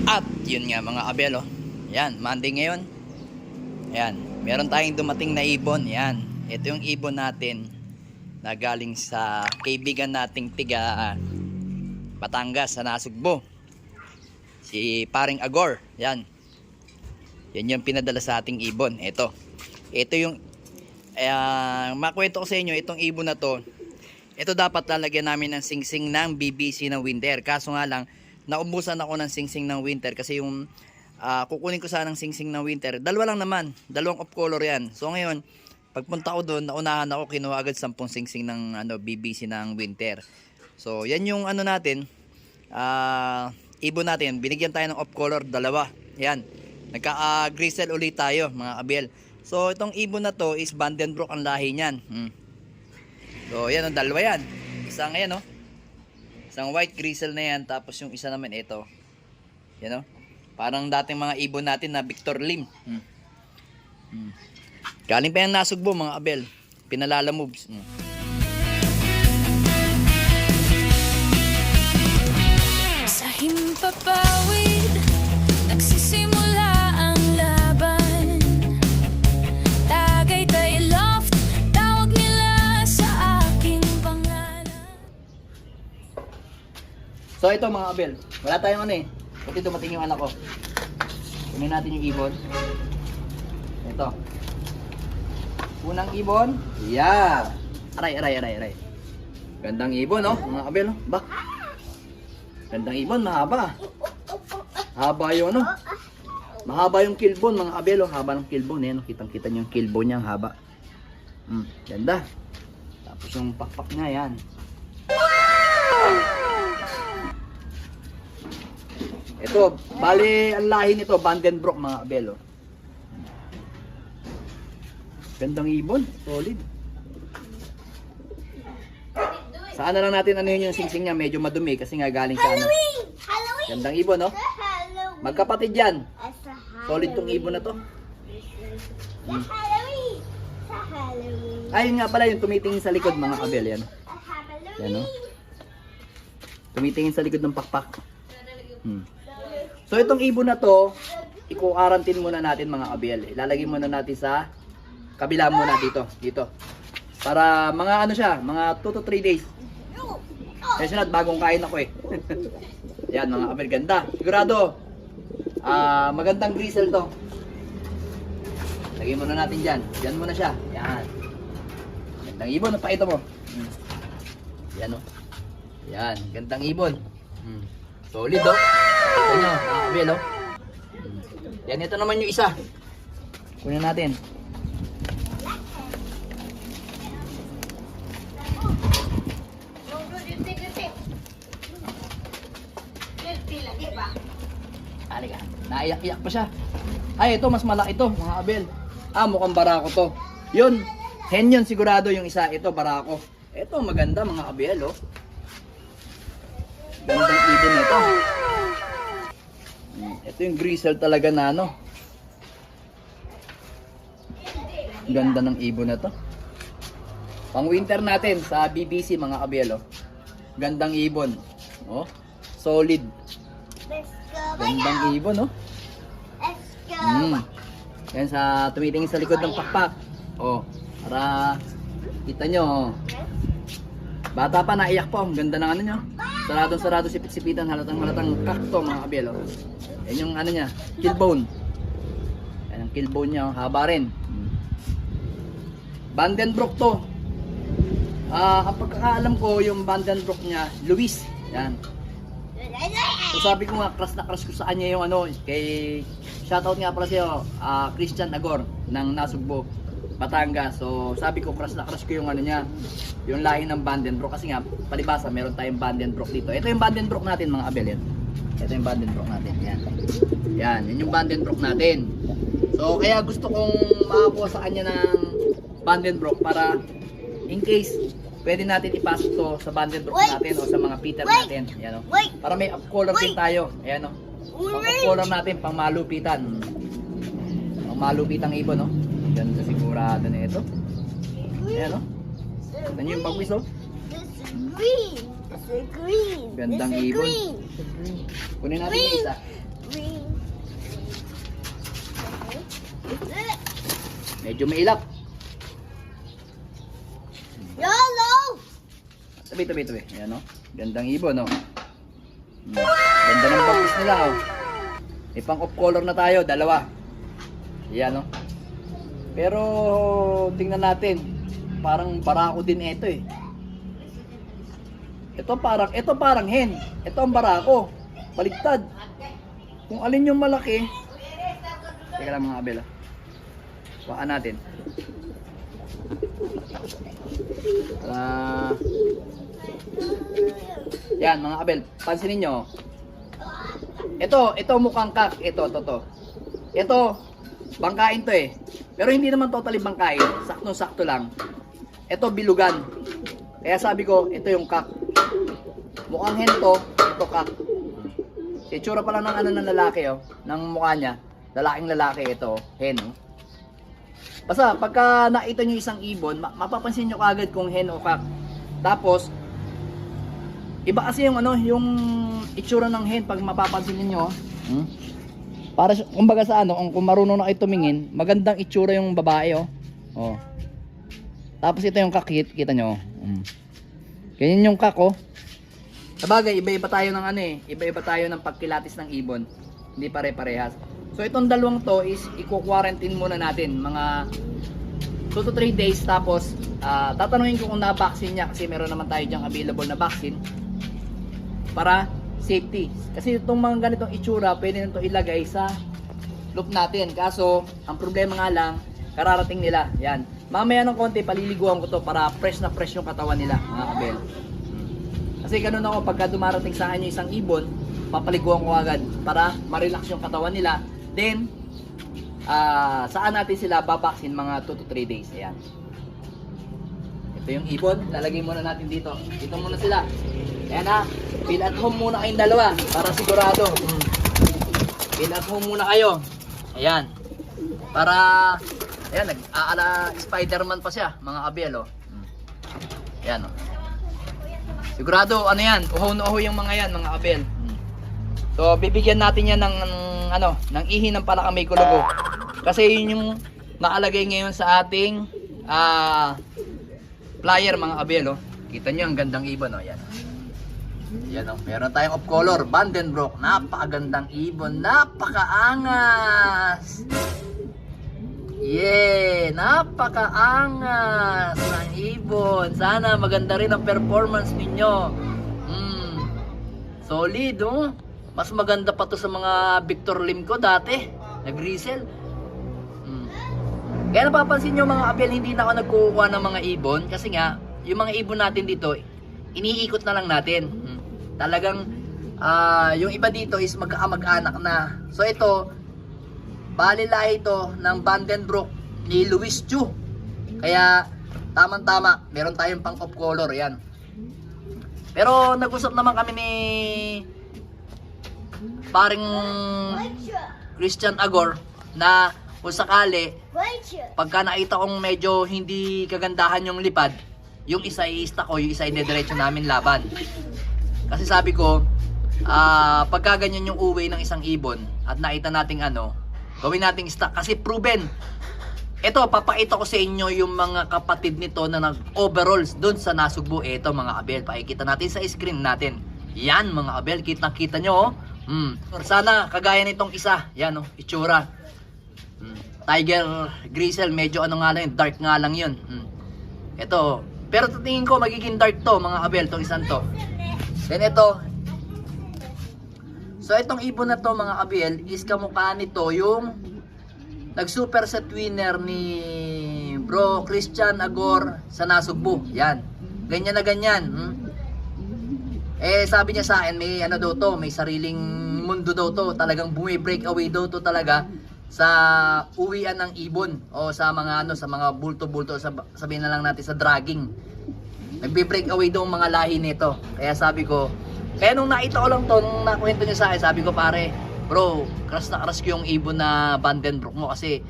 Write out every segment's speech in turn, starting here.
At yun nga mga kabel, oh. Yan, Monday ngayon. Yan, meron tayong dumating na ibon. Yan, ito yung ibon natin na galing sa kaibigan nating tiga Batangas sa Nasugbo. Si Paring Agor. Yan. Yan yung pinadala sa ating ibon. Ito yung makwento ko sa inyo, itong ibon na to. Ito dapat lalagyan namin ng singsing ng BBC ng winter. Kaso nga lang, naubusan ako ng singsing ng winter kasi yung kukunin ko sana ng singsing ng winter. Dalawa lang naman, dalawang off color yan. So ngayon, pagpunta ko doon, naunahan ako, kinuha agad 10 singsing ng BBC ng winter. So yan yung natin, ibon natin. Binigyan tayo ng off color, dalawa. Yan, nagka-grizzle ulit tayo mga kabel. So itong ibon na to is Vandenbroek ang lahi niyan. So yan ang dalawa yan. Isang ayan, oh. Isang white grizzle na yan, tapos yung isa naman ito. Yan, oh. Parang dating mga ibon natin na Victor Lim. Galing pa yung Nasugbo mga kabel. Pinalala moves. Sa himpapawid, nagsisimula ang laban. Tagaytay Loft, tawag nila sa aking pangalan. So ito mga kabel, wala tayong Buti dumating yung anak ko. Kunin natin yung ibon. Ito. Unang ibon. Yeah. Aray. Gandang ibon, no? Mga kabel, no? Ba? Gandang ibon, mahaba. Haba yung mahaba yung kilbon, mga kabel, oh. Haba ng kilbon, eh, no? Kitang-kita nyo yung kilbon niya, haba. Ganda. Tapos yung pakpak niya, yan. Ito, bali ang lahi nito, Vandenbroek mga kabel, oh. Gandang ibon, solid. Saan na lang natin yun yung singsing niya, medyo madumi kasi nga galing sa Halloween! Gandang ibon, no? Magkapatid yan. Solid tong ibon na to. Sa Halloween! Sa Halloween! Ayun nga pala yung tumitingin sa likod mga kabel, yan. Yan, no? Tumitingin sa likod ng pakpak. So itong ibon na to, i-quarantine muna natin mga kabel. Ilalagay muna natin sa kabila muna dito. Para mga mga 2 to 3 days. Kasi bagong kain ako eh. Yan mga kabel, ganda. Sigurado, magandang grizzle to. Lagay muna natin dyan. Dyan muna siya. Yan. Gandang ibon, napakita mo. Yan, oh. Yan, gandang ibon. Solid, oh. Ito nyo, mga kabel, oh. Yan, ito naman yung isa. Kunin natin. Halika, naiyak-iyak pa siya. Ay, ito, mas malaki to, mga kabel. Mukhang barako to. Yun, hen yun sigurado yung isa. Ito, barako. Ito, maganda, mga kabel, oh. Gandang ibon nito. Ito yung grizzle talaga na Ganda ng ibon na to. Pang winter natin sa BBC mga kabel, oh. Gandang ibon. Oh, solid. Gandang ibon, oh. Yan sa tumitingin sa likod ng pakpak. Oh, para kita nyo. Bata pa, naiyak pa. Ang ganda ng nyo. Saradong-sarado, sipit-sipitan, halatang kakto mga kabel, oh. Yan yung niya, killbone. Yan ang killbone niya, haba rin. Vandenbroek to. Ang pagkakaalam ko, yung Vandenbroek niya, Luis. Yan. So sabi ko nga, crush na crush ko sa kanya yung kay shoutout nga pala sa'yo, Christian Agor ng Nasugbo, Batangas. So sabi ko, crush na crush ko yung niya, yung lahi ng Vandenbroek kasi nga palibasa meron tayong Vandenbroek dito. Ito yung Vandenbroek natin mga kabel, yan. Ito yung Vandenbroek natin, yan yung Vandenbroek natin. So kaya gusto kong makakuha sa kanya ng Vandenbroek para in case pwede natin ipasok to sa Vandenbroek natin o sa mga Peter natin. Yan, para may up color din tayo. Ayan, pang up color natin, pang malupitan. Pang malupitang ibon, no? Ganda sigurado na ito. Ayan, ito nyo yung pagwis, oh. Green. Green. Gandang ibon. Kunin natin yung isa. Green. Medyo mailap. YOLO! Tabi. Ayan o. Gandang ibon o. Ganda ng bagis nila o. May pang off color na tayo, dalawa. Ayan o. Pero tingnan natin. Parang barako din ito eh. Ito parang hen. Ito ang barako. Baligtad. Kung alin yung malaki. Teka lang mga abel. Waan natin. Yan mga abel. Pansinin nyo. Ito mukhang kak. Ito. Ito, bangkain to eh. Pero hindi naman totally bangkain. Sakto-sakto lang. Ito bilugan. Kaya sabi ko, ito yung kak. Mukhang hen to, ito kak. Itsura pala ng ano ng lalaki oh, ng mukha niya. Lalaking lalaki ito, hen oh. Basta pagka nakita niyo isang ibon, mapapansin niyo kaagad kung hen o kak. Tapos iba kasi yung ano, yung itsura ng hen pag mapapansin niyo. Para kumbaga sa ano, kung marunong na kayo tumingin, magandang itsura yung babae oh. Oh. Tapos ito yung kak, kita nyo. Ganyan yung kak oh. Sabagay, iba-iba tayo ng ano eh. Iba-iba tayo ng pagkilatis ng ibon. Hindi pare-parehas. So itong dalawang to is i-quarantine muna natin. Mga 2 to 3 days. Tapos tatanungin ko kung na-vaccine niya. Kasi meron naman tayo dyang available na vaccine. Para safety. Kasi itong mga ganitong itsura, pwede nito ilagay sa loop natin. Kaso, ang problema nga lang, kararating nila. Yan. Mamaya ng konti, paliliguan ko to para fresh na fresh yung katawan nila, mga kabel. Kasi ganun ako, pagka dumarating sa akin yung isang ibon, papaliguan ko agad para ma-relax yung katawan nila. Then, saan natin sila babaksin mga 2 to 3 days. Ayan. Ito yung ibon, lalagay muna natin dito. Dito muna sila. Ayan ha, feel at home muna kayong dalawa para sigurado. Feel at home muna kayo. Ayan. Para, ayan, nag-aala Spider-Man pa siya, mga kabel oh. Ayan oh. Sigurado, ano yan, uho na uho yung mga yan, mga kabel. So, bibigyan natin yan ng, ano, ng ihi ng palakamay kulugo. Kasi yun yung nakalagay ngayon sa ating flyer, mga kabel oh. Kita nyo, ang gandang ibon oh, yan. Yan oh, meron tayong off color, Vandenbroek. Napakagandang ibon, napakaangas. Yeah, napakaangas ng ibon. Sana maganda rin ang performance ninyo. Solid oh. Mas maganda pa to sa mga Victor Lim ko dati. Nag-resell. Kaya napapansin nyo mga abel, hindi na ako nagkukuha ng mga ibon. Kasi nga, yung mga ibon natin dito, iniikot na lang natin. Talagang, yung iba dito is magkakamag-anak na. So ito, balilahi ito ng Vandenbroek ni Luis Chu. Kaya tamang-tama, meron tayong pang off color yan. Pero nag-usap naman kami ni paring Christian Agor na kung sakali pagka nakita kong medyo hindi kagandahan yung lipad, yung isa i-ista ko, yung isa i-diretso namin laban. Kasi sabi ko, pagka ganyan yung uwi ng isang ibon at nakita nating ano, gawin nating stock kasi proven. Ito, papakita ko sa inyo yung mga kapatid nito na nag-overalls doon sa Nasugbu. Ito mga kabel, pakikita natin sa screen natin. Yan mga kabel, kitang-kita nyo oh. Sana kagaya nitong isa. Yan oh, itsura. Tiger Grizzle, medyo ano nga lang yun, dark nga lang yun. Ito, pero tingin ko magiging dark to mga kabel, itong isang to. Then ito, so itong ibon na to mga kabel is kamukha nito yung nag-super set winner ni Bro Christian Agor sa Nasugbu. Yan. Ganyan na ganyan. Eh sabi niya sa akin may ano daw to, may sariling mundo daw to. Talagang bumi-break away daw to talaga sa uwian ng ibon o sa mga ano, sa mga bulto-bulto, sabihin na lang natin sa dragging. Nagbe-break away daw ang mga lahi nito. Kaya sabi ko, kaya nung nakita ko lang to, nung nakwento niya sa akin, sabi ko pare, bro, crush na crush ko yung ibon na Vandenbroek mo kasi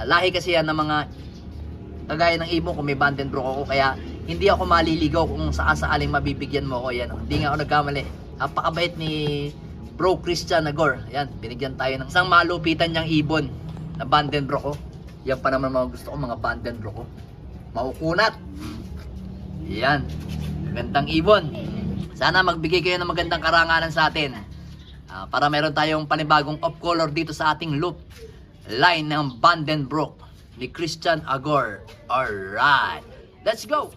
lahi kasi yan ng mga kagaya ng ibon kung may Vandenbroek ako, kaya hindi ako maliligaw kung saan-saaling mabibigyan mo ako. Yan, hindi nga ako nagkamali. Napakabait ni Bro Christian Agor. Ayan, binigyan tayo ng isang malupitan niyang ibon. na Vandenbroek ko. Yan pa naman mga gusto ko, mga Vandenbroek ko. Maukunat. Yan. Magandang ibon. Sana magbigay kayo ng magandang karangalan sa atin. Para meron tayong panibagong off-color dito sa ating loop line ng Vandenbroek ni Christian Agor. Alright. Let's go!